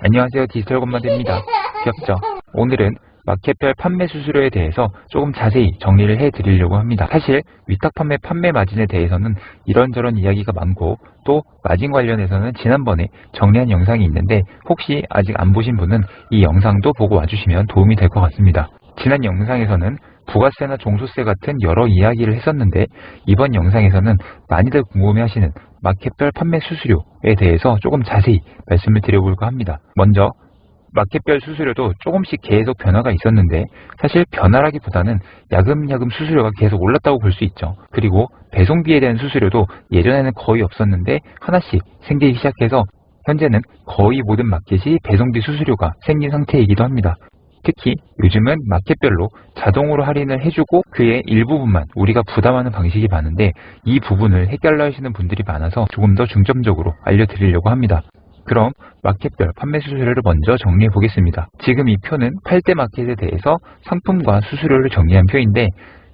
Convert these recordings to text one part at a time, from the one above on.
안녕하세요, 디지털 건마드입니다. 귀엽죠? 오늘은 마켓별 판매 수수료에 대해서 조금 자세히 정리를 해드리려고 합니다. 사실 위탁 판매 마진에 대해서는 이런저런 이야기가 많고 또 마진 관련해서는 지난번에 정리한 영상이 있는데 혹시 아직 안 보신 분은 이 영상도 보고 와주시면 도움이 될 것 같습니다. 지난 영상에서는 부가세나 종소세 같은 여러 이야기를 했었는데 이번 영상에서는 많이들 궁금해하시는 마켓별 판매 수수료에 대해서 조금 자세히 말씀을 드려볼까 합니다. 먼저 마켓별 수수료도 조금씩 계속 변화가 있었는데 사실 변화라기보다는 야금야금 수수료가 계속 올랐다고 볼 수 있죠. 그리고 배송비에 대한 수수료도 예전에는 거의 없었는데 하나씩 생기기 시작해서 현재는 거의 모든 마켓이 배송비 수수료가 생긴 상태이기도 합니다. 특히 요즘은 마켓별로 자동으로 할인을 해주고 그의 일부분만 우리가 부담하는 방식이 많은데 이 부분을 헷갈려하시는 분들이 많아서 조금 더 중점적으로 알려드리려고 합니다. 그럼 마켓별 판매 수수료를 먼저 정리해 보겠습니다. 지금 이 표는 8대 마켓에 대해서 상품과 수수료를 정리한 표인데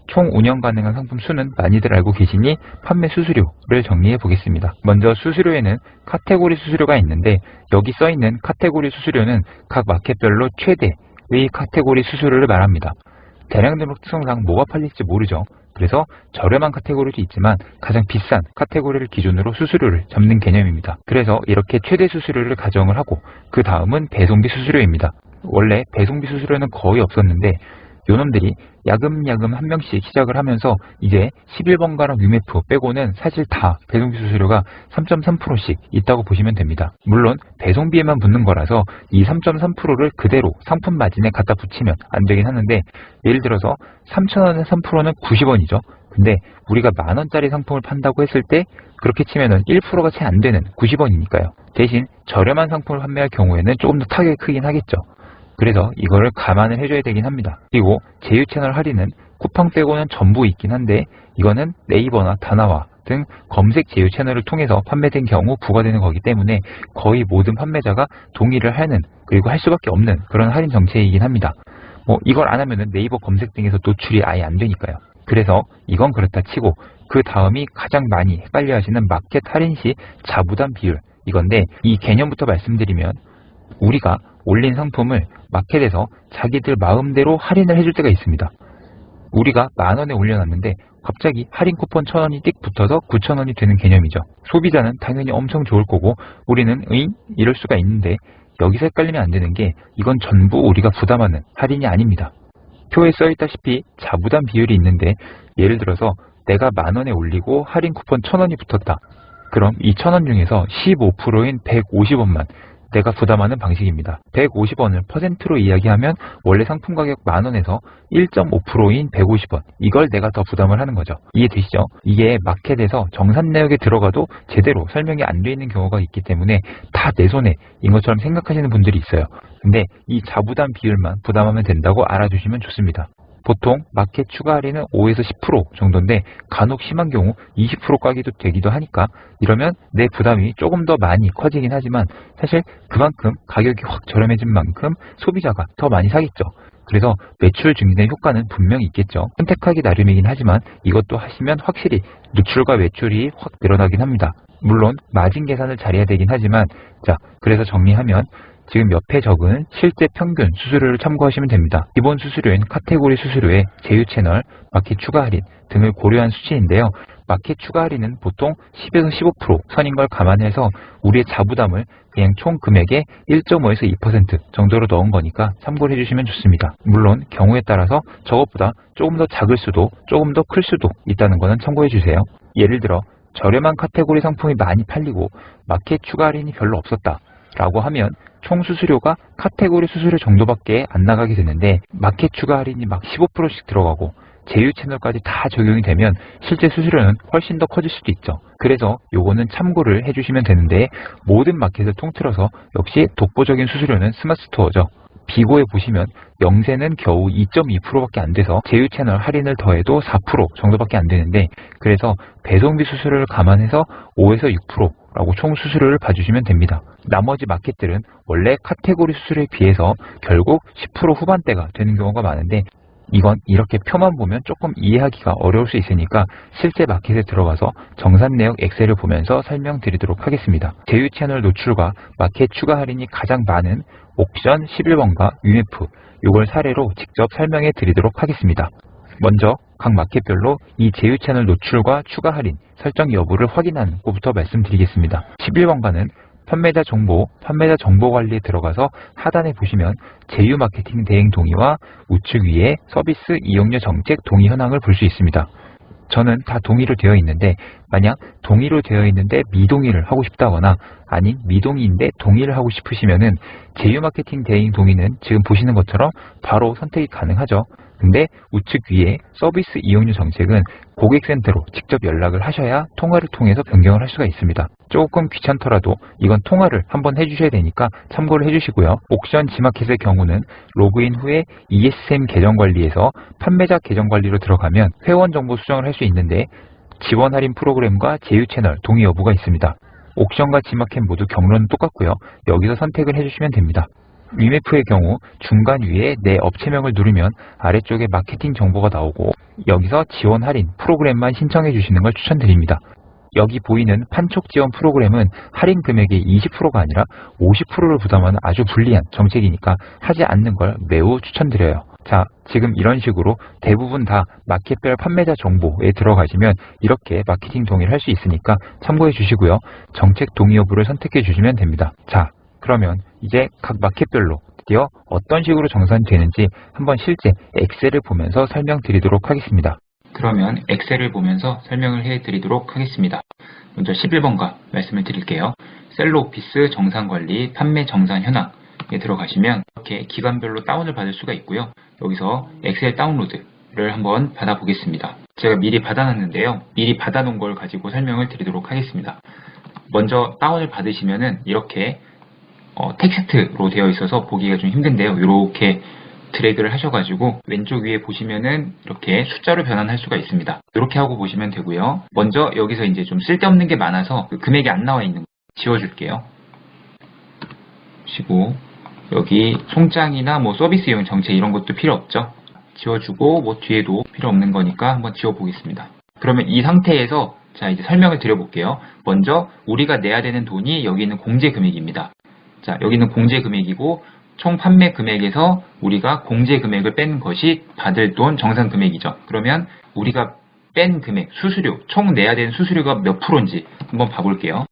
총 운영 가능한 상품 수는 많이들 알고 계시니 판매 수수료를 정리해 보겠습니다. 먼저 수수료에는 카테고리 수수료가 있는데 여기 써있는 카테고리 수수료는 각 마켓별로 최대의 카테고리 수수료를 말합니다. 대량 등록 특성상 뭐가 팔릴지 모르죠. 그래서 저렴한 카테고리도 있지만 가장 비싼 카테고리를 기준으로 수수료를 잡는 개념입니다. 그래서 이렇게 최대 수수료를 가정을 하고 그 다음은 배송비 수수료입니다. 원래 배송비 수수료는 거의 없었는데 요놈들이 야금야금 한 명씩 시작을 하면서 이제 11번가랑 UMF 빼고는 사실 다 배송비 수수료가 3.3%씩 있다고 보시면 됩니다. 물론 배송비에만 붙는 거라서 이 3.3%를 그대로 상품 마진에 갖다 붙이면 안 되긴 하는데 예를 들어서 3,000원의 3%는 90원이죠. 근데 우리가 만원짜리 상품을 판다고 했을 때 그렇게 치면은 1%가 채 안 되는 90원이니까요. 대신 저렴한 상품을 판매할 경우에는 조금 더 타격이 크긴 하겠죠. 그래서 이거를 감안을 해줘야 되긴 합니다. 그리고 제휴 채널 할인은 쿠팡 빼고는 전부 있긴 한데 이거는 네이버나 다나와 등 검색 제휴 채널을 통해서 판매된 경우 부과되는 거기 때문에 거의 모든 판매자가 동의를 하는 그리고 할 수밖에 없는 그런 할인 정책이긴 합니다. 이걸 안 하면은 네이버 검색 등에서 노출이 아예 안 되니까요. 그래서 이건 그렇다 치고 그 다음이 가장 많이 헷갈려 하시는 마켓 할인 시 자부담 비율 이건데 이 개념부터 말씀드리면 우리가 올린 상품을 마켓에서 자기들 마음대로 할인을 해줄 때가 있습니다. 우리가 만원에 올려놨는데 갑자기 할인 쿠폰 1,000원이 띡 붙어서 9,000원이 되는 개념이죠. 소비자는 당연히 엄청 좋을 거고 우리는 이럴 수가 있는데 여기서 헷갈리면 안 되는 게 이건 전부 우리가 부담하는 할인이 아닙니다. 표에 써있다시피 자부담 비율이 있는데 예를 들어서 내가 만원에 올리고 할인 쿠폰 1,000원이 붙었다. 그럼 이 1,000원 중에서 15%인 150원만 내가 부담하는 방식입니다. 150원을 퍼센트로 이야기하면 원래 상품 가격 만원에서 1.5%인 150원 이걸 내가 더 부담을 하는 거죠. 이해되시죠? 이게 마켓에서 정산 내역에 들어가도 제대로 설명이 안 돼 있는 경우가 있기 때문에 다 내 손에 인 것처럼 생각하시는 분들이 있어요. 근데 이 자부담 비율만 부담하면 된다고 알아주시면 좋습니다. 보통 마켓 추가 할인은 5에서 10% 정도인데 간혹 심한 경우 20%까지도 되기도 하니까 이러면 내 부담이 조금 더 많이 커지긴 하지만 사실 그만큼 가격이 확 저렴해진 만큼 소비자가 더 많이 사겠죠. 그래서 매출 증진의 효과는 분명히 있겠죠. 선택하기 나름이긴 하지만 이것도 하시면 확실히 누출과 매출이 확 늘어나긴 합니다. 물론 마진 계산을 잘해야 되긴 하지만 그래서 정리하면 지금 옆에 적은 실제 평균 수수료를 참고하시면 됩니다. 기본 수수료인 카테고리 수수료에 제휴 채널, 마켓 추가 할인 등을 고려한 수치인데요. 마켓 추가 할인은 보통 10에서 15% 선인 걸 감안해서 우리의 자부담을 그냥 총 금액의 1.5에서 2% 정도로 넣은 거니까 참고를 해주시면 좋습니다. 물론 경우에 따라서 저것보다 조금 더 작을 수도 조금 더 클 수도 있다는 거는 참고해 주세요. 예를 들어 저렴한 카테고리 상품이 많이 팔리고 마켓 추가 할인이 별로 없었다 라고 하면 총 수수료가 카테고리 수수료 정도밖에 안 나가게 되는데 마켓 추가 할인이 막 15%씩 들어가고 제휴 채널까지 다 적용이 되면 실제 수수료는 훨씬 더 커질 수도 있죠. 그래서 요거는 참고를 해주시면 되는데 모든 마켓을 통틀어서 역시 독보적인 수수료는 스마트스토어죠. 비고에 보시면 영세는 겨우 2.2%밖에 안 돼서 제휴 채널 할인을 더해도 4% 정도밖에 안 되는데 그래서 배송비 수수료를 감안해서 5에서 6%라고 총 수수료를 봐주시면 됩니다. 나머지 마켓들은 원래 카테고리 수수료에 비해서 결국 10% 후반대가 되는 경우가 많은데 이건 이렇게 표만 보면 조금 이해하기가 어려울 수 있으니까 실제 마켓에 들어가서 정산 내역 엑셀을 보면서 설명드리도록 하겠습니다. 제휴 채널 노출과 마켓 추가 할인이 가장 많은 옥션 11번과 위메프, 이걸 사례로 직접 설명해 드리도록 하겠습니다. 먼저 각 마켓별로 이 제휴 채널 노출과 추가 할인 설정 여부를 확인하는 것부터 말씀드리겠습니다. 11번가는 판매자 정보, 판매자 정보 관리에 들어가서 하단에 보시면 제휴 마케팅 대행 동의와 우측 위에 서비스 이용료 정책 동의 현황을 볼 수 있습니다. 저는 다 동의로 되어 있는데 만약 동의로 되어 있는데 미동의를 하고 싶다거나 아닌 미동의인데 동의를 하고 싶으시면은 제휴 마케팅 대행 동의는 지금 보시는 것처럼 바로 선택이 가능하죠. 근데 우측 위에 서비스 이용료 정책은 고객센터로 직접 연락을 하셔야 통화를 통해서 변경을 할 수가 있습니다. 조금 귀찮더라도 이건 통화를 한번 해주셔야 되니까 참고를 해주시고요. 옥션 지마켓의 경우는 로그인 후에 ESM 계정 관리에서 판매자 계정 관리로 들어가면 회원 정보 수정을 할 수 있는데 지원 할인 프로그램과 제휴 채널 동의 여부가 있습니다. 옥션과 지마켓 모두 경로는 똑같고요. 여기서 선택을 해주시면 됩니다. 위메프의 경우 중간 위에 내 업체명을 누르면 아래쪽에 마케팅 정보가 나오고 여기서 지원 할인 프로그램만 신청해 주시는 걸 추천드립니다. 여기 보이는 판촉 지원 프로그램은 할인 금액의 20%가 아니라 50%를 부담하는 아주 불리한 정책이니까 하지 않는 걸 매우 추천드려요. 자, 지금 이런 식으로 대부분 다 마켓별 판매자 정보에 들어가시면 이렇게 마케팅 동의를 할 수 있으니까 참고해 주시고요. 정책 동의 여부를 선택해 주시면 됩니다. 자, 그러면 이제 각 마켓별로 드디어 어떤 식으로 정산이 되는지 한번 실제 엑셀을 보면서 설명드리도록 하겠습니다. 그러면 엑셀을 보면서 설명을 해드리도록 하겠습니다. 먼저 11번가 말씀을 드릴게요. 셀러오피스 정산관리 판매 정산 현황에 들어가시면 이렇게 기간별로 다운을 받을 수가 있고요. 여기서 엑셀 다운로드를 한번 받아보겠습니다. 제가 미리 받아놨는데요. 미리 받아놓은 걸 가지고 설명을 드리도록 하겠습니다. 먼저 다운을 받으시면은 이렇게 텍스트로 되어 있어서 보기가 좀 힘든데요. 이렇게 드래그를 하셔가지고 왼쪽 위에 보시면은 이렇게 숫자로 변환할 수가 있습니다. 이렇게 하고 보시면 되고요. 먼저 여기서 이제 좀 쓸데없는 게 많아서 그 금액이 안 나와 있는 거 지워줄게요. 보시고 여기 송장이나 뭐 서비스 이용 정책 이런 것도 필요 없죠. 지워주고 뭐 뒤에도 필요 없는 거니까 한번 지워보겠습니다. 그러면 이 상태에서 자 이제 설명을 드려볼게요. 먼저 우리가 내야 되는 돈이 여기 있는 공제 금액입니다. 자 여기는 공제 금액이고 총 판매 금액에서 우리가 공제 금액을 뺀 것이 받을 돈 정산 금액이죠. 그러면 우리가 뺀 금액, 수수료, 총 내야 되는 수수료가 몇 프로인지 한번 봐볼게요.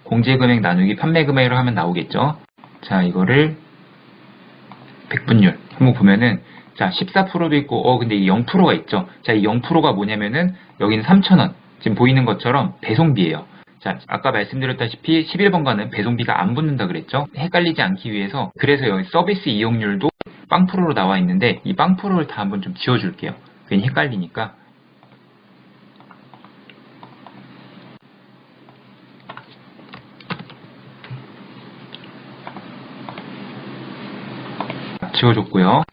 공제 금액 나누기 판매 금액으로 하면 나오겠죠. 자 이거를 백분율 한번 보면은 자 14%도 있고 근데 이 0%가 있죠. 자 이 0%가 뭐냐면은 여기는 3,000원 지금 보이는 것처럼 배송비예요. 자, 아까 말씀드렸다시피 11번가는 배송비가 안 붙는다 그랬죠? 헷갈리지 않기 위해서 그래서 여기 서비스 이용률도 빵프로로 나와 있는데 이 빵프로를 다 한번 좀 지워줄게요. 괜히 헷갈리니까. 지워줬고요.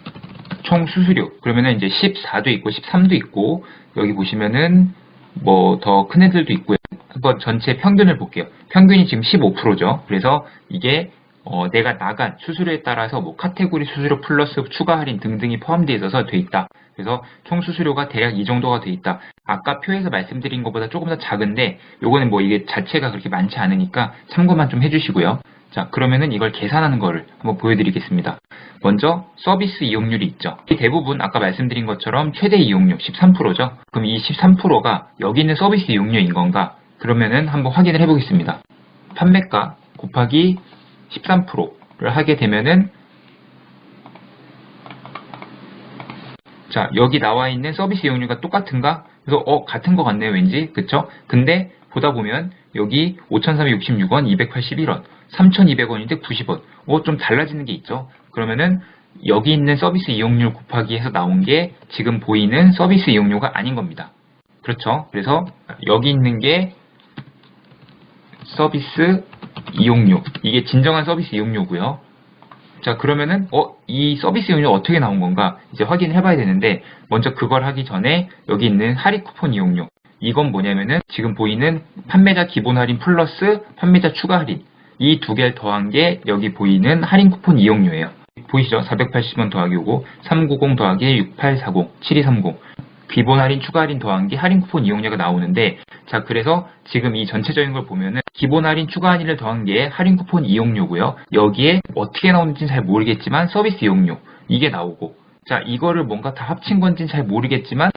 총 수수료 그러면은 이제 14도 있고 13도 있고 여기 보시면은 뭐 더 큰 애들도 있고요. 한번 전체 평균을 볼게요. 평균이 지금 15%죠. 그래서 이게 내가 나간 수수료에 따라서 뭐 카테고리 수수료 플러스 추가 할인 등등이 포함되어 있어서 돼 있다. 그래서 총 수수료가 대략 이 정도가 돼 있다. 아까 표에서 말씀드린 것보다 조금 더 작은데 요거는 뭐 이게 자체가 그렇게 많지 않으니까 참고만 좀 해주시고요. 자 그러면은 이걸 계산하는 거를 한번 보여드리겠습니다. 먼저 서비스 이용률이 있죠. 대부분 아까 말씀드린 것처럼 최대 이용률 13%죠. 그럼 이 13%가 여기 있는 서비스 이용료인 건가? 그러면은 한번 확인을 해보겠습니다. 판매가 곱하기 13%를 하게 되면은 자 여기 나와 있는 서비스 이용료가 똑같은가? 그래서 같은 것 같네요 왠지 그쵸? 근데 보다 보면 여기 5,366원 281원 3,200원인데 90원 좀 달라지는 게 있죠. 그러면은 여기 있는 서비스 이용료 곱하기 해서 나온 게 지금 보이는 서비스 이용료가 아닌 겁니다. 그렇죠? 그래서 여기 있는 게 서비스 이용료 이게 진정한 서비스 이용료고요. 자 그러면은 이 서비스 이용료 어떻게 나온 건가 이제 확인을 해봐야 되는데 먼저 그걸 하기 전에 여기 있는 할인 쿠폰 이용료 이건 뭐냐면은 지금 보이는 판매자 기본 할인 플러스 판매자 추가 할인 이 두 개를 더한 게 여기 보이는 할인 쿠폰 이용료예요. 보이시죠? 480원 더하기 요거 390 더하기 6840 7230 기본 할인, 추가 할인 더한 게 할인 쿠폰 이용료가 나오는데, 자, 그래서 지금 이 전체적인 걸 보면은 기본 할인, 추가 할인을 더한 게 할인 쿠폰 이용료고요. 여기에 어떻게 나오는지는 잘 모르겠지만 서비스 이용료 이게 나오고, 자, 이거를 뭔가 다 합친 건지는 잘 모르겠지만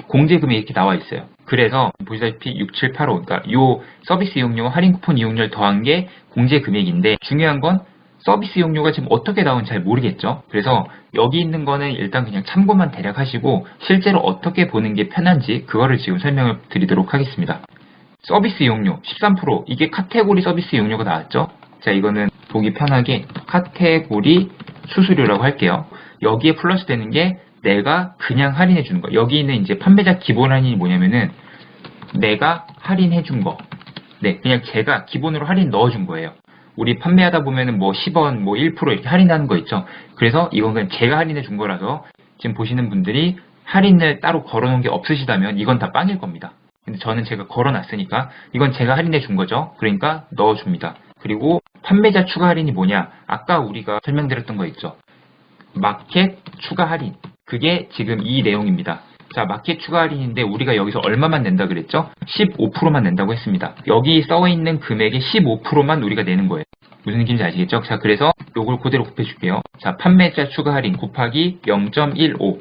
공제 금액이 이렇게 나와 있어요. 그래서 보시다시피 6785, 그러니까 요 서비스 이용료와 할인 쿠폰 이용료를 더한 게 공제 금액인데, 중요한 건 서비스 이용료가 지금 어떻게 나오는지 잘 모르겠죠. 그래서 여기 있는 거는 일단 그냥 참고만 대략 하시고 실제로 어떻게 보는 게 편한지 그거를 지금 설명을 드리도록 하겠습니다. 서비스 이용료 13%, 이게 카테고리 서비스 이용료가 나왔죠. 자, 이거는 보기 편하게 카테고리 수수료라고 할게요. 여기에 플러스 되는 게 내가 그냥 할인해 주는 거. 여기 있는 이제 판매자 기본 할인이 뭐냐면은 내가 할인해 준 거. 네, 그냥 제가 기본으로 할인 넣어 준 거예요. 우리 판매하다 보면은 뭐 10원, 뭐 1% 이렇게 할인하는 거 있죠. 그래서 이건 그냥 제가 할인해 준 거라서 지금 보시는 분들이 할인을 따로 걸어 놓은 게 없으시다면 이건 다 빵일 겁니다. 근데 저는 제가 걸어 놨으니까 이건 제가 할인해 준 거죠. 그러니까 넣어 줍니다. 그리고 판매자 추가 할인이 뭐냐? 아까 우리가 설명드렸던 거 있죠. 마켓 추가 할인. 그게 지금 이 내용입니다. 자, 마켓 추가 할인인데 우리가 여기서 얼마만 낸다 그랬죠? 15%만 낸다고 했습니다. 여기 써 있는 금액의 15%만 우리가 내는 거예요. 무슨 느낌인지 아시겠죠? 자, 그래서 요걸 그대로 곱해줄게요. 자, 판매자 추가 할인 곱하기 0.15.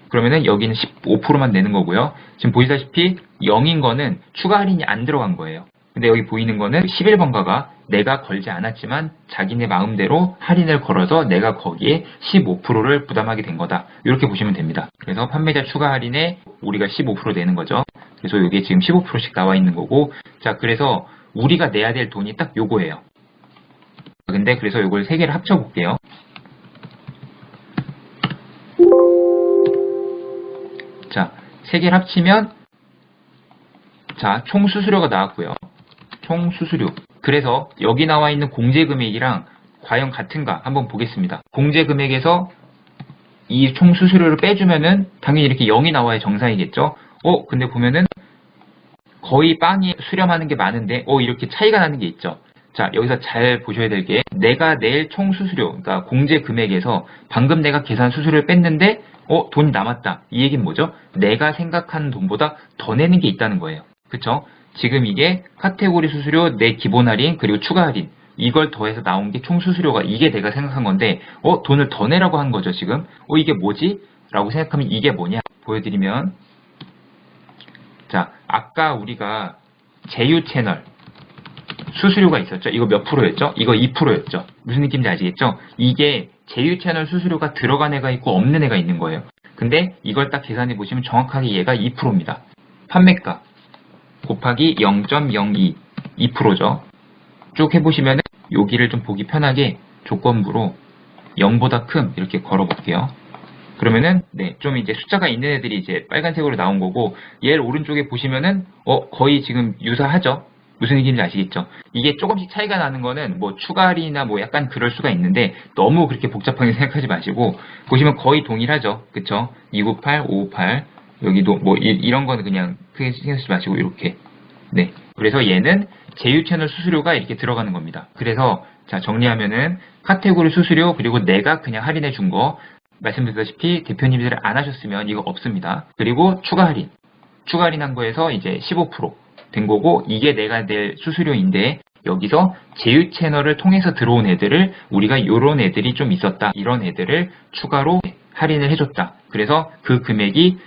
그러면은 여기는 15%만 내는 거고요. 지금 보시다시피 0인 거는 추가 할인이 안 들어간 거예요. 근데 여기 보이는 거는 11번가가 내가 걸지 않았지만 자기네 마음대로 할인을 걸어서 내가 거기에 15%를 부담하게 된 거다. 이렇게 보시면 됩니다. 그래서 판매자 추가 할인에 우리가 15% 내는 거죠. 그래서 이게 지금 15%씩 나와 있는 거고, 자, 그래서 우리가 내야 될 돈이 딱 요거예요. 근데 그래서 요걸 세 개를 합쳐 볼게요. 자, 세 개를 합치면 자, 총 수수료가 나왔고요. 총 수수료. 그래서 여기 나와 있는 공제 금액이랑 과연 같은가 한번 보겠습니다. 공제 금액에서 이 총 수수료를 빼주면은 당연히 이렇게 0이 나와야 정상이겠죠. 근데 보면은 거의 빵이 수렴하는 게 많은데 이렇게 차이가 나는 게 있죠. 자, 여기서 잘 보셔야 될 게 내가 낼 총 수수료, 그러니까 공제 금액에서 방금 내가 계산 수수료를 뺐는데 돈이 남았다. 이 얘기는 뭐죠? 내가 생각하는 돈보다 더 내는 게 있다는 거예요. 그쵸? 지금 이게 카테고리 수수료, 내 기본 할인, 그리고 추가 할인, 이걸 더해서 나온 게 총 수수료가 이게 내가 생각한 건데 돈을 더 내라고 한 거죠. 지금 이게 뭐지? 라고 생각하면 이게 뭐냐 보여드리면, 자, 아까 우리가 제휴 채널 수수료가 있었죠. 이거 몇 프로였죠? 이거 2%였죠. 무슨 느낌인지 아시겠죠? 이게 제휴 채널 수수료가 들어간 애가 있고 없는 애가 있는 거예요. 근데 이걸 딱 계산해 보시면 정확하게 얘가 2%입니다. 판매가 곱하기 0.02, 2%죠. 쭉 해보시면은 여기를 좀 보기 편하게 조건부로 0보다 큰 이렇게 걸어 볼게요. 그러면은 좀 이제 숫자가 있는 애들이 이제 빨간색으로 나온 거고, 얘를 오른쪽에 보시면은 거의 지금 유사하죠. 무슨 얘기인지 아시겠죠? 이게 조금씩 차이가 나는 거는 뭐 추가 할인이나 뭐 약간 그럴 수가 있는데 너무 그렇게 복잡하게 생각하지 마시고 보시면 거의 동일하죠. 그쵸? 298, 558 여기도 뭐 이런 거는 그냥 크게 신경 쓰지 마시고 이렇게. 네. 그래서 얘는 제휴 채널 수수료가 이렇게 들어가는 겁니다. 그래서 자, 정리하면은 카테고리 수수료 그리고 내가 그냥 할인해 준 거 말씀드렸다시피 대표님들이 안 하셨으면 이거 없습니다. 그리고 추가 할인한 거에서 이제 15% 된 거고, 이게 내가 낼 수수료인데 여기서 제휴 채널을 통해서 들어온 애들을 우리가 요런 애들이 좀 있었다. 이런 애들을 추가로 할인을 해줬다. 그래서 그 금액이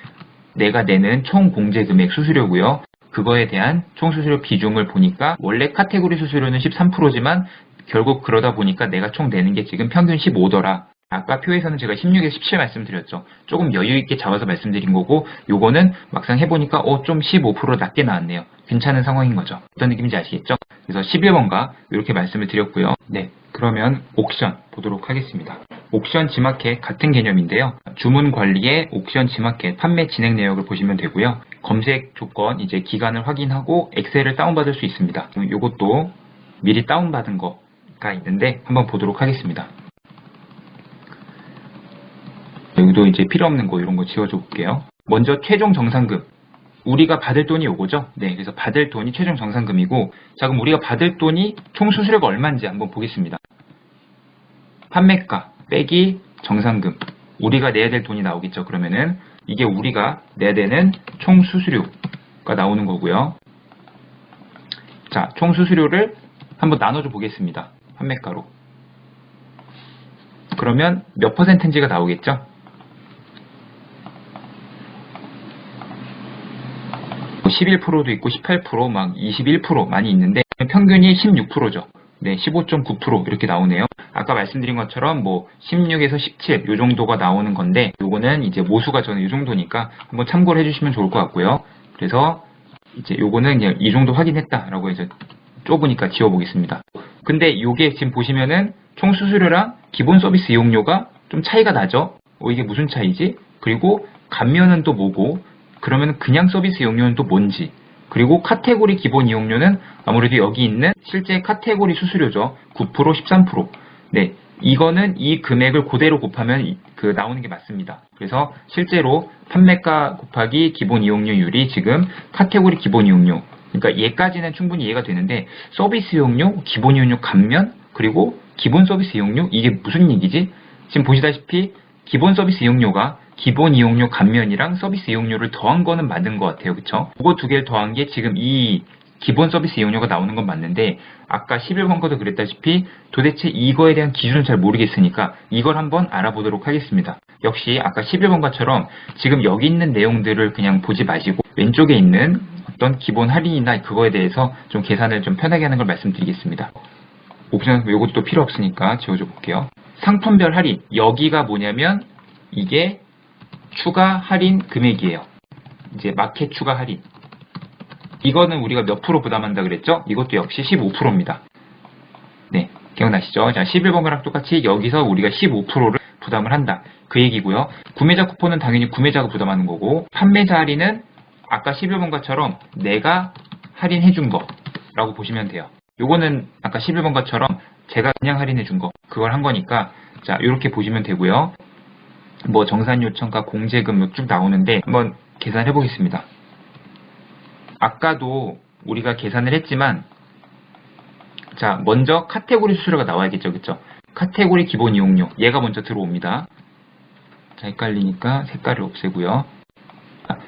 내가 내는 총 공제 금액 수수료고요. 그거에 대한 총 수수료 비중을 보니까 원래 카테고리 수수료는 13%지만 결국 그러다 보니까 내가 총 내는 게 지금 평균 15더라. 아까 표에서는 제가 16에서 17 말씀드렸죠. 조금 여유 있게 잡아서 말씀드린 거고, 요거는 막상 해보니까 좀 15% 낮게 나왔네요. 괜찮은 상황인 거죠. 어떤 느낌인지 아시겠죠? 그래서 11번가 이렇게 말씀을 드렸고요. 네, 그러면 옥션 보도록 하겠습니다. 옥션 지마켓 같은 개념인데요. 주문 관리에 옥션 지마켓 판매 진행 내역을 보시면 되고요. 검색 조건, 이제 기간을 확인하고 엑셀을 다운받을 수 있습니다. 요것도 미리 다운받은 거가 있는데 한번 보도록 하겠습니다. 여기도 이제 필요 없는 거 이런 거 지워줘 볼게요. 먼저 최종 정산금. 우리가 받을 돈이 요거죠? 네, 그래서 받을 돈이 최종 정산금이고, 자, 그럼 우리가 받을 돈이 총 수수료가 얼마인지 한번 보겠습니다. 판매가 빼기 정산금. 우리가 내야 될 돈이 나오겠죠. 그러면은 이게 우리가 내야 되는 총 수수료가 나오는 거고요. 자, 총 수수료를 한번 나눠줘 보겠습니다. 판매가로. 그러면 몇 퍼센트인지가 나오겠죠? 11%도 있고 18%, 막 21% 많이 있는데 평균이 16%죠. 네, 15.9% 이렇게 나오네요. 아까 말씀드린 것처럼 뭐 16에서 17 요 정도가 나오는 건데 요거는 이제 모수가 저는 이 정도니까 한번 참고를 해주시면 좋을 것 같고요. 그래서 이제 요거는 그냥 이 정도 확인했다라고 해서 좁으니까 지워보겠습니다. 근데 요게 지금 보시면은 총 수수료랑 기본 서비스 이용료가 좀 차이가 나죠? 이게 무슨 차이지? 그리고 감면은 또 뭐고, 그러면 그냥 서비스 이용료는 또 뭔지, 그리고 카테고리 기본 이용료는 아무래도 여기 있는 실제 카테고리 수수료죠. 9%, 13%. 네, 이거는 이 금액을 그대로 곱하면 나오는 게 맞습니다. 그래서 실제로 판매가 곱하기 기본 이용료율이 지금 카테고리 기본 이용료, 그러니까 얘까지는 충분히 이해가 되는데 서비스 이용료, 기본 이용료 감면, 그리고 기본 서비스 이용료, 이게 무슨 얘기지? 지금 보시다시피 기본 서비스 이용료가 기본 이용료 감면이랑 서비스 이용료를 더한 거는 맞는 것 같아요. 그쵸? 그거 두 개를 더한 게 지금 이 기본 서비스 이용료가 나오는 건 맞는데 아까 11번 거도 그랬다시피 도대체 이거에 대한 기준을 잘 모르겠으니까 이걸 한번 알아보도록 하겠습니다. 역시 아까 11번과처럼 지금 여기 있는 내용들을 그냥 보지 마시고 왼쪽에 있는 어떤 기본 할인이나 그거에 대해서 좀 계산을 좀 편하게 하는 걸 말씀드리겠습니다. 옵션 요것도 필요 없으니까 지워줘 볼게요. 상품별 할인, 여기가 뭐냐면 이게 추가 할인 금액이에요. 이제 마켓 추가 할인. 이거는 우리가 몇 프로 부담한다 그랬죠? 이것도 역시 15%입니다. 네, 기억나시죠? 자, 11번이랑 똑같이 여기서 우리가 15%를 부담을 한다. 그 얘기고요. 구매자 쿠폰은 당연히 구매자가 부담하는 거고, 판매자 할인은 아까 11번과처럼 내가 할인해 준 거라고 보시면 돼요. 요거는 아까 11번과처럼 제가 그냥 할인해 준 거, 그걸 한 거니까, 자, 이렇게 보시면 되고요. 뭐 정산 요청과 공제금 쭉 나오는데 한번 계산해 보겠습니다. 아까도 우리가 계산을 했지만, 자, 먼저 카테고리 수수료가 나와야겠죠, 그쵸? 카테고리 기본 이용료, 얘가 먼저 들어옵니다. 자, 헷갈리니까 색깔을 없애고요.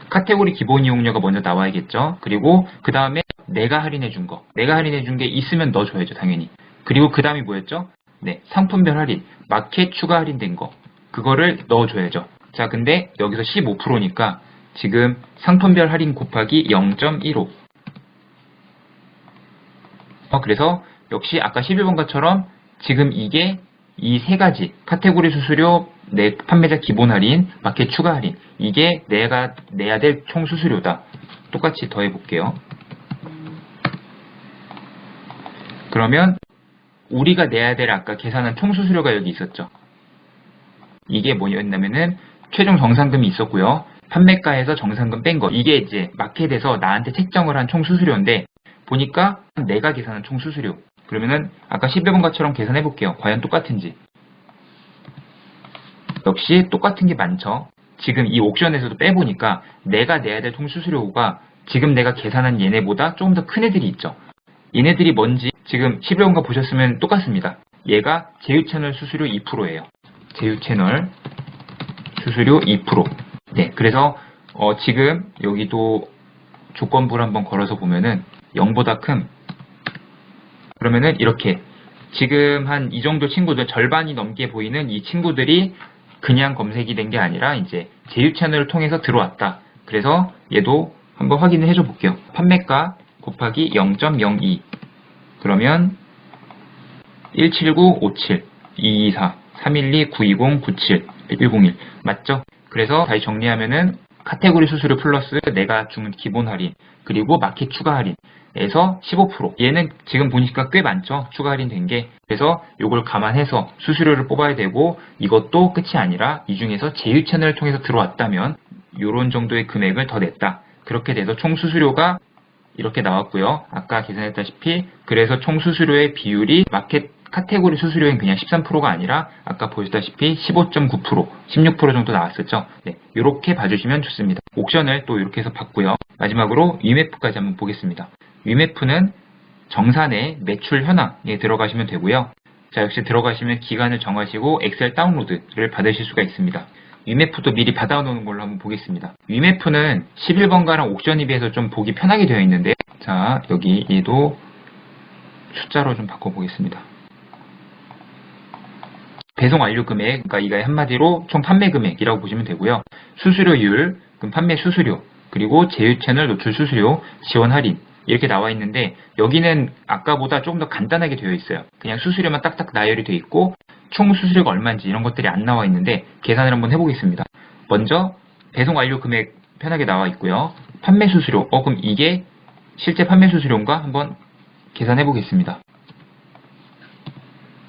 카테고리 기본 이용료가 먼저 나와야겠죠. 그리고 그 다음에 내가 할인해 준 거, 내가 할인해 준 게 있으면 넣어줘야죠, 당연히. 그리고 그 다음이 뭐였죠? 네, 상품별 할인, 마켓 추가 할인된 거, 그거를 넣어줘야죠. 자, 근데 여기서 15%니까 지금 상품별 할인 곱하기 0.15. 그래서 역시 아까 11번과처럼 지금 이게 이 세 가지 카테고리 수수료, 내 판매자 기본 할인, 마켓 추가 할인, 이게 내가 내야 될 총 수수료다. 똑같이 더해 볼게요. 그러면 우리가 내야 될 아까 계산한 총 수수료가 여기 있었죠. 이게 뭐였냐면은 최종 정산금이 있었고요. 판매가에서 정산금 뺀 거, 이게 이제 마켓에서 나한테 책정을 한 총 수수료인데 보니까 내가 계산한 총 수수료. 그러면은 아까 11번과처럼 계산해 볼게요. 과연 똑같은지. 역시 똑같은 게 많죠. 지금 이 옥션에서도 빼보니까 내가 내야 될 총 수수료가 지금 내가 계산한 얘네보다 조금 더 큰 애들이 있죠. 얘네들이 뭔지 지금 11번과 보셨으면 똑같습니다. 얘가 제휴채널 수수료 2%예요. 제휴채널 수수료 2%. 네, 그래서 지금 여기도 조건부를 한번 걸어서 보면은 0보다 큰, 그러면은 이렇게 지금 한 이 정도 친구들, 절반이 넘게 보이는 이 친구들이 그냥 검색이 된 게 아니라 이제 제휴 채널을 통해서 들어왔다. 그래서 얘도 한번 확인을 해줘 볼게요. 판매가 곱하기 0.02. 그러면 17957, 224, 312, 920, 97, 101 맞죠? 그래서 다시 정리하면은 카테고리 수수료 플러스 내가 주문 기본 할인, 그리고 마켓 추가 할인에서 15%. 얘는 지금 보니까 꽤 많죠? 추가 할인된 게. 그래서 이걸 감안해서 수수료를 뽑아야 되고, 이것도 끝이 아니라 이 중에서 제휴 채널을 통해서 들어왔다면 이런 정도의 금액을 더 냈다. 그렇게 돼서 총 수수료가 이렇게 나왔고요. 아까 계산했다시피 그래서 총 수수료의 비율이 마켓 카테고리 수수료는 그냥 13%가 아니라 아까 보셨다시피 15.9%, 16% 정도 나왔었죠. 네, 이렇게 봐주시면 좋습니다. 옥션을 또 이렇게 해서 봤고요. 마지막으로 위메프까지 한번 보겠습니다. 위메프는 정산의 매출 현황에 들어가시면 되고요. 자, 역시 들어가시면 기간을 정하시고 엑셀 다운로드를 받으실 수가 있습니다. 위메프도 미리 받아놓는 걸로 한번 보겠습니다. 위메프는 11번가랑 옥션에 비해서 좀 보기 편하게 되어 있는데, 자, 여기 얘도 숫자로 좀 바꿔보겠습니다. 배송 완료 금액, 그러니까 이가 한마디로 총 판매 금액이라고 보시면 되고요. 수수료율, 그럼 판매 수수료, 그리고 제휴 채널 노출 수수료, 지원 할인 이렇게 나와 있는데, 여기는 아까보다 조금 더 간단하게 되어 있어요. 그냥 수수료만 딱딱 나열이 되어 있고 총 수수료가 얼마인지 이런 것들이 안 나와 있는데, 계산을 한번 해보겠습니다. 먼저 배송 완료 금액 편하게 나와 있고요. 판매 수수료, 그럼 이게 실제 판매 수수료인가 한번 계산해 보겠습니다.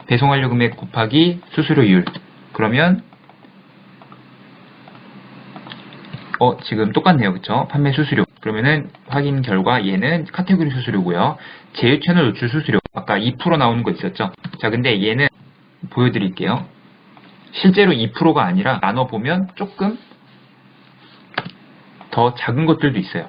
배송 완료 금액 곱하기 수수료율, 그러면 지금 똑같네요. 그쵸? 판매 수수료. 그러면은 확인 결과 얘는 카테고리 수수료고요. 제휴 채널 노출 수수료, 아까 2% 나오는 거 있었죠? 자, 근데 얘는 보여드릴게요. 실제로 2%가 아니라 나눠보면 조금 더 작은 것들도 있어요.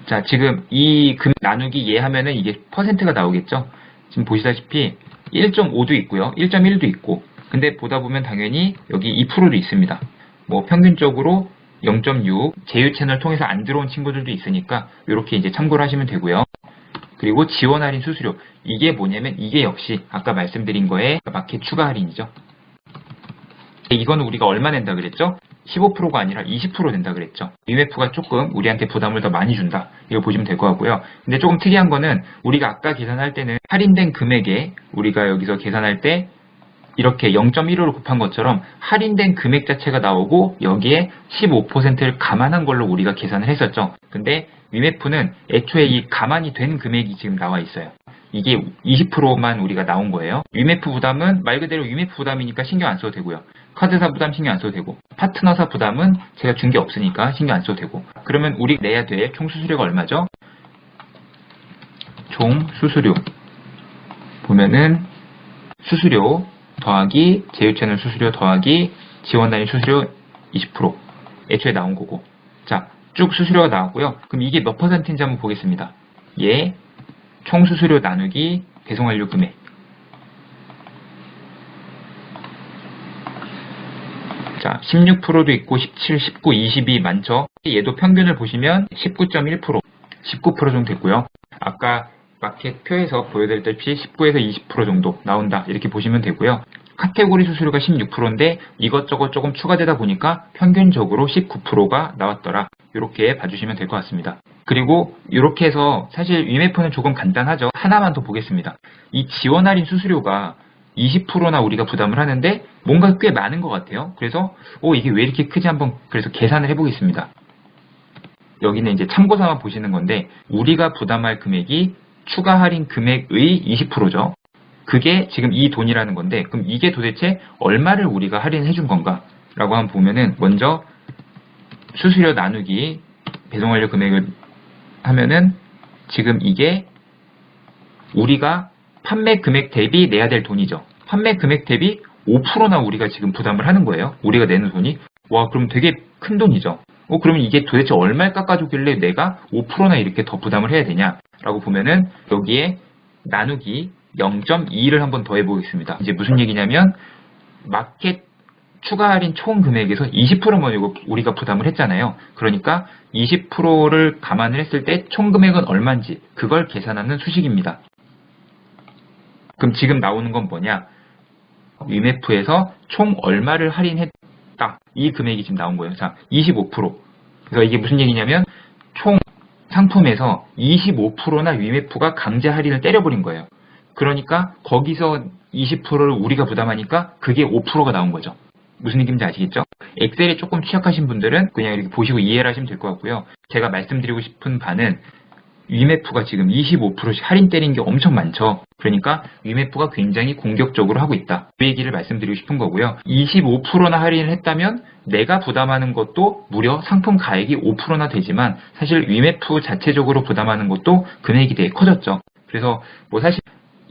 자, 지금 이 금 나누기 얘 하면은 이게 퍼센트가 나오겠죠? 지금 보시다시피 1.5도 있고요. 1.1도 있고. 근데 보다 보면 당연히 여기 2%도 있습니다. 뭐 평균적으로 0.6, 제휴 채널 통해서 안 들어온 친구들도 있으니까 이렇게 이제 참고를 하시면 되고요. 그리고 지원 할인 수수료. 이게 뭐냐면 이게 역시 아까 말씀드린 거에 마켓 추가 할인이죠. 이거는 우리가 얼마 낸다 그랬죠? 15%가 아니라 20% 된다 그랬죠. 위메프가 조금 우리한테 부담을 더 많이 준다. 이거 보시면 될 것 같고요. 근데 조금 특이한 거는 우리가 아까 계산할 때는 할인된 금액에 우리가 여기서 계산할 때 이렇게 0.15를 곱한 것처럼 할인된 금액 자체가 나오고 여기에 15%를 감안한 걸로 우리가 계산을 했었죠. 근데 위메프는 애초에 이 감안이 된 금액이 지금 나와 있어요. 이게 20%만 우리가 나온 거예요. 위메프 부담은 말 그대로 위메프 부담이니까 신경 안 써도 되고요. 카드사 부담 신경 안 써도 되고, 파트너사 부담은 제가 준 게 없으니까 신경 안 써도 되고. 그러면 우리 내야 될 총 수수료가 얼마죠? 총 수수료 보면은 수수료 더하기 제휴 채널 수수료 더하기 지원 단위 수수료 20% 애초에 나온 거고. 자, 쭉 수수료가 나왔고요. 그럼 이게 몇 퍼센트인지 한번 보겠습니다. 얘 총 수수료 나누기 배송 완료 금액. 자, 16%도 있고 17, 19, 22 많죠? 얘도 평균을 보시면 19.1%, 19% 정도 됐고요. 아까 마켓 표에서 보여드렸다시피 19에서 20% 정도 나온다. 이렇게 보시면 되고요. 카테고리 수수료가 16%인데 이것저것 조금 추가되다 보니까 평균적으로 19%가 나왔더라. 이렇게 봐주시면 될 것 같습니다. 그리고 이렇게 해서 사실 위메프는 조금 간단하죠. 하나만 더 보겠습니다. 이 지원 할인 수수료가 20%나 우리가 부담을 하는데 뭔가 꽤 많은 것 같아요. 그래서 이게 왜 이렇게 크지 한번 그래서 계산을 해보겠습니다. 여기는 이제 참고삼아 보시는 건데 우리가 부담할 금액이 추가 할인 금액의 20%죠. 그게 지금 이 돈이라는 건데 그럼 이게 도대체 얼마를 우리가 할인해 준 건가 라고 한번 보면은 먼저 수수료 나누기 배송 완료 금액을 하면은 지금 이게 우리가 판매 금액 대비 내야 될 돈이죠. 판매 금액 대비 5%나 우리가 지금 부담을 하는 거예요. 우리가 내는 돈이. 와, 그럼 되게 큰 돈이죠. 그러면 이게 도대체 얼마를 깎아주길래 내가 5%나 이렇게 더 부담을 해야 되냐라고 보면은 여기에 나누기 0.2를 한번 더 해보겠습니다. 이제 무슨 얘기냐면 마켓 추가 할인 총 금액에서 20%만 우리가 부담을 했잖아요. 그러니까 20%를 감안을 했을 때 총 금액은 얼마인지 그걸 계산하는 수식입니다. 그럼 지금 나오는 건 뭐냐? 위메프에서 총 얼마를 할인했다. 이 금액이 지금 나온 거예요. 자, 25%. 그래서 이게 무슨 얘기냐면 총 상품에서 25%나 위메프가 강제 할인을 때려버린 거예요. 그러니까 거기서 20%를 우리가 부담하니까 그게 5%가 나온 거죠. 무슨 얘기인지 아시겠죠? 엑셀에 조금 취약하신 분들은 그냥 이렇게 보시고 이해를 하시면 될 것 같고요. 제가 말씀드리고 싶은 바는 위메프가 지금 25%씩 할인 때린 게 엄청 많죠. 그러니까 위메프가 굉장히 공격적으로 하고 있다. 그 얘기를 말씀드리고 싶은 거고요. 25%나 할인을 했다면 내가 부담하는 것도 무려 상품 가액이 5%나 되지만 사실 위메프 자체적으로 부담하는 것도 금액이 되게 커졌죠. 그래서 뭐 사실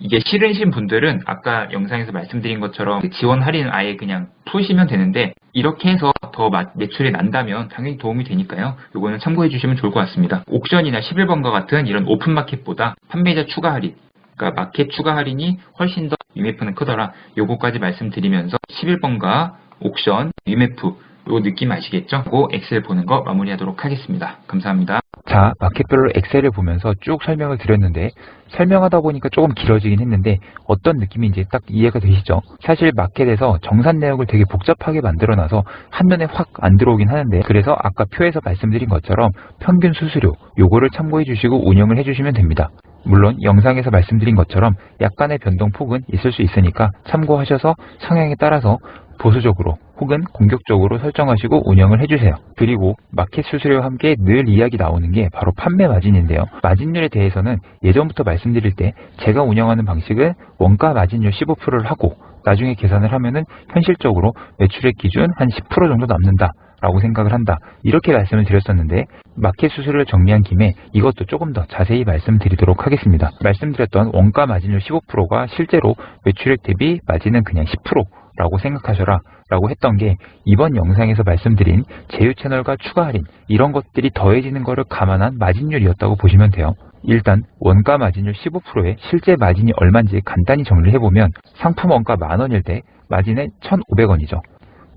이게 싫으신 분들은 아까 영상에서 말씀드린 것처럼 지원 할인을 아예 그냥 푸시면 되는데 이렇게 해서 더 매출이 난다면 당연히 도움이 되니까요. 이거는 참고해 주시면 좋을 것 같습니다. 옥션이나 11번과 같은 이런 오픈마켓보다 판매자 추가 할인 그러니까 마켓 추가 할인이 훨씬 더 UMF는 크더라. 요거까지 말씀드리면서 11번가 옥션, UMF 요 느낌 아시겠죠? 그 엑셀 보는 거 마무리하도록 하겠습니다. 감사합니다. 자, 마켓별로 엑셀을 보면서 쭉 설명을 드렸는데 설명하다 보니까 조금 길어지긴 했는데 어떤 느낌인지 딱 이해가 되시죠? 사실 마켓에서 정산 내역을 되게 복잡하게 만들어놔서 한눈에 확 안 들어오긴 하는데 그래서 아까 표에서 말씀드린 것처럼 평균 수수료 요거를 참고해 주시고 운영을 해주시면 됩니다. 물론 영상에서 말씀드린 것처럼 약간의 변동폭은 있을 수 있으니까 참고하셔서 성향에 따라서 보수적으로 혹은 공격적으로 설정하시고 운영을 해주세요. 그리고 마켓 수수료와 함께 늘 이야기 나오는 게 바로 판매 마진인데요. 마진율에 대해서는 예전부터 말씀드릴 때 제가 운영하는 방식은 원가 마진율 15%를 하고 나중에 계산을 하면은 현실적으로 매출액 기준 한 10% 정도 남는다 라고 생각을 한다. 이렇게 말씀을 드렸었는데 마켓 수수료를 정리한 김에 이것도 조금 더 자세히 말씀드리도록 하겠습니다. 말씀드렸던 원가 마진율 15%가 실제로 매출액 대비 마진은 그냥 10% 라고 생각하셔라 라고 했던 게 이번 영상에서 말씀드린 제휴 채널과 추가 할인 이런 것들이 더해지는 것을 감안한 마진율이었다고 보시면 돼요. 일단 원가 마진율 15%의 실제 마진이 얼마인지 간단히 정리를 해보면 상품 원가 10,000원일 때 마진은 1,500원이죠.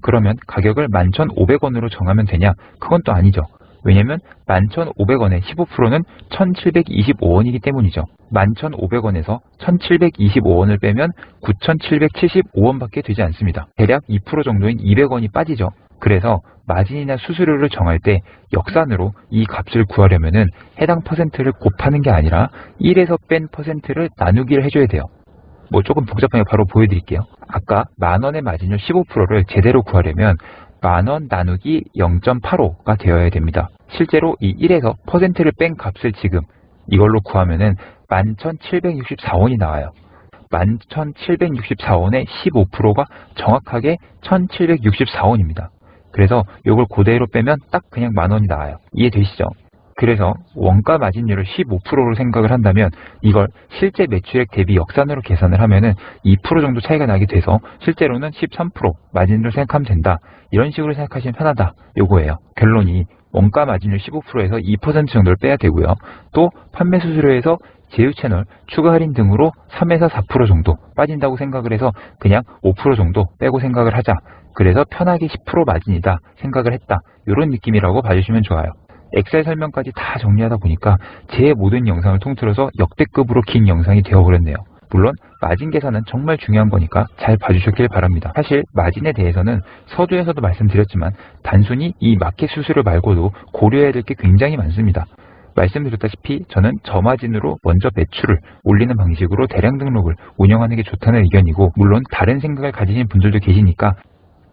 그러면 가격을 11,500원으로 정하면 되냐? 그건 또 아니죠. 왜냐면 11,500원의 15%는 1,725원이기 때문이죠. 11,500원에서 1,725원을 빼면 9,775원밖에 되지 않습니다. 대략 2% 정도인 200원이 빠지죠. 그래서 마진이나 수수료를 정할 때 역산으로 이 값을 구하려면은 해당 퍼센트를 곱하는 게 아니라 1에서 뺀 퍼센트를 나누기를 해줘야 돼요. 뭐 조금 복잡하게 바로 보여드릴게요. 아까 만원의 마진율 15%를 제대로 구하려면 만원 나누기 0.85가 되어야 됩니다. 실제로 이 1에서 퍼센트를 뺀 값을 지금 이걸로 구하면은 11,764원이 나와요. 11,764원의 15%가 정확하게 1,764원입니다. 그래서 이걸 그대로 빼면 딱 그냥 만원이 나와요. 이해되시죠? 그래서 원가 마진율을 15%로 생각을 한다면 이걸 실제 매출액 대비 역산으로 계산을 하면은 2% 정도 차이가 나게 돼서 실제로는 13% 마진율을 생각하면 된다. 이런 식으로 생각하시면 편하다. 요거예요. 결론이 원가 마진율 15%에서 2% 정도를 빼야 되고요. 또 판매 수수료에서 제휴 채널, 추가 할인 등으로 3에서 4% 정도 빠진다고 생각을 해서 그냥 5% 정도 빼고 생각을 하자. 그래서 편하게 10% 마진이다 생각을 했다. 이런 느낌이라고 봐주시면 좋아요. 엑셀 설명까지 다 정리하다 보니까 제 모든 영상을 통틀어서 역대급으로 긴 영상이 되어버렸네요. 물론 마진 계산은 정말 중요한 거니까 잘 봐주셨길 바랍니다. 사실 마진에 대해서는 서두에서도 말씀드렸지만 단순히 이 마켓 수수료 말고도 고려해야 될 게 굉장히 많습니다. 말씀드렸다시피 저는 저마진으로 먼저 매출을 올리는 방식으로 대량 등록을 운영하는 게 좋다는 의견이고 물론 다른 생각을 가지신 분들도 계시니까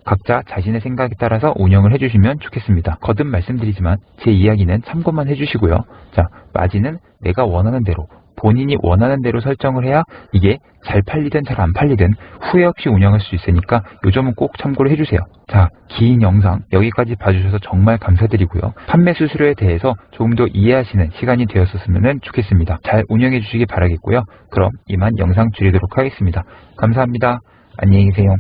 각자 자신의 생각에 따라서 운영을 해주시면 좋겠습니다. 거듭 말씀드리지만 제 이야기는 참고만 해주시고요. 자, 마진은 내가 원하는 대로 본인이 원하는 대로 설정을 해야 이게 잘 팔리든 잘 안 팔리든 후회 없이 운영할 수 있으니까 요 점은 꼭 참고를 해주세요. 자, 긴 영상 여기까지 봐주셔서 정말 감사드리고요. 판매 수수료에 대해서 조금 더 이해하시는 시간이 되었으면 좋겠습니다. 잘 운영해 주시기 바라겠고요. 그럼 이만 영상 줄이도록 하겠습니다. 감사합니다. 안녕히 계세요.